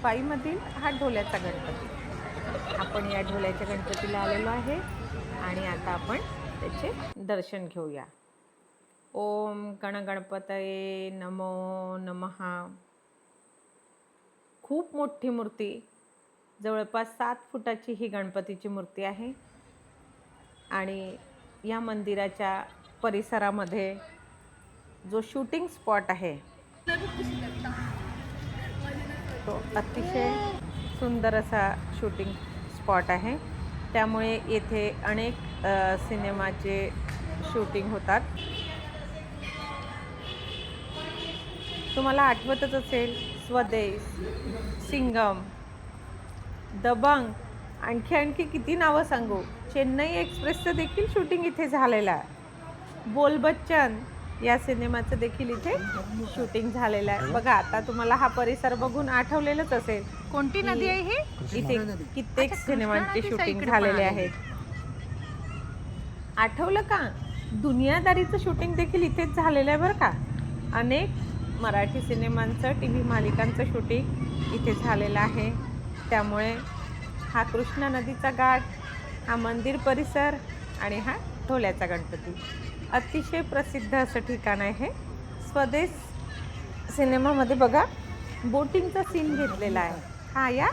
वाईमधील हा ढोल्याचा गणपती. आपण या ढोल्याच्या गणपतीला आलेलो आहे आणि आता आपण त्याचे दर्शन घेऊया. ओम गणगणपतये नमो नमः. खूप मोठी मूर्ती, जवळपास 7 फुटाची ही गणपतीची मूर्ती आहे आणि या मंदिराच्या परिसरामध्ये जो शूटिंग स्पॉट आहे तो अतिशय सुंदर असा शूटिंग स्पॉट आहे. त्यामुळे येथे अनेक सिनेमाचे शूटिंग होतात. तुम्हाला आठवतच असेल स्वदेश, सिंगम, दबंग, आणखी किती नावं सांगू. चेन्नई एक्सप्रेसचं देखील शूटिंग इथे झालेलं आहे. बोल बच्चन या सिनेमाचं देखील इथे शूटिंग झालेलं आहे. बघा, आता तुम्हाला हा परिसर बघून आठवलेलंच असेल. कोणती नदी आहे ही? इथे कित्येक सिनेमांचे शूटिंग झालेले आहेत. आठवलं का? दुनियादारीचं शूटिंग देखील इथेच झालेलं आहे बरं का. अनेक मराठी सिनेमांचं, टी व्ही मालिकांचं शूटिंग इथे झालेलं आहे. त्यामुळे हा कृष्णा नदीचा घाट, हा मंदिर परिसर आणि हा ढोल्याचा गणपती अतिशय प्रसिद्ध असं ठिकाण आहे. स्वदेश सिनेमामध्ये बघा, बोटिंगचा सीन घेतलेला आहे. हा या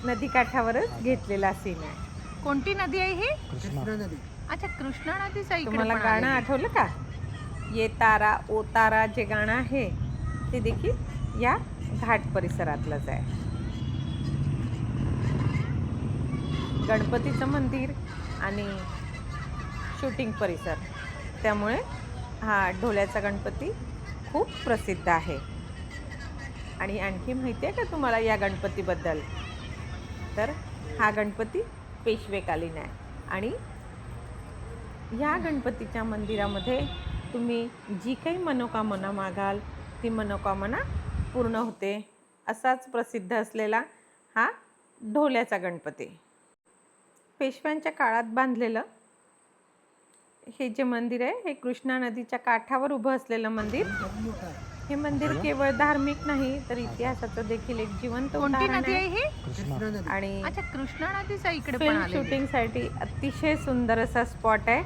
नदीकाठावरच घेतलेला सीन आहे. कोणती नदी आहे ही? कृष्णा नदी. अच्छा, कृष्णा नदीचा इकडे तुम्हाला पण गाणं आलेली. आठवलं का? ये तारा ओ तारा जे गाणं आहे ते देखील या घाट परिसरातलंच आहे. गणपतीचं मंदिर आणि शूटिंग परिसर, त्यामुळे हा ढोल्याचा गणपती खूप प्रसिद्ध आहे. आणि आणखी माहिती आहे का तुम्हाला या गणपतीबद्दल? तर हा गणपती पेशवेकालीन आहे आणि या गणपतीच्या मंदिरामध्ये तुम्ही जी काही मनोकामना मागाल ती मनोकामना पूर्ण होते. असाच प्रसिद्ध असलेला हा ढोल्याचा गणपती. पेशव्यांच्या काळात बांधलेलं हे जे मंदिर आहे, हे कृष्णा नदीच्या काठावर उभं असलेलं मंदिर. हे मंदिर केवळ धार्मिक नाही तर इतिहासाचं देखील एक जिवंत कोणती उदाहरण नदी आहे आहे. ही? कृष्णा नदी. आणि अच्छा, कृष्णा नदीचा इकडे पण फिल्म आलेली. शूटिंगसाठी अतिशय सुंदर असा स्पॉट आहे.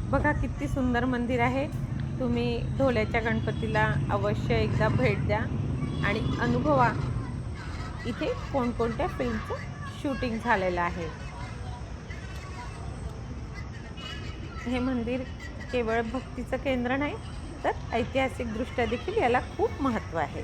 बघा किती सुंदर मंदिर आहे. तुम्ही ढोल्याच्या गणपतीला अवश्य एकदा भेट द्या आणि अनुभवा इथे कोणकोणत्या फिल्मचं शूटिंग झालेलं आहे. हे मंदिर केवळ भक्तीचं केंद्र नाही तर ऐतिहासिकदृष्ट्या देखील याला खूप महत्त्व आहे.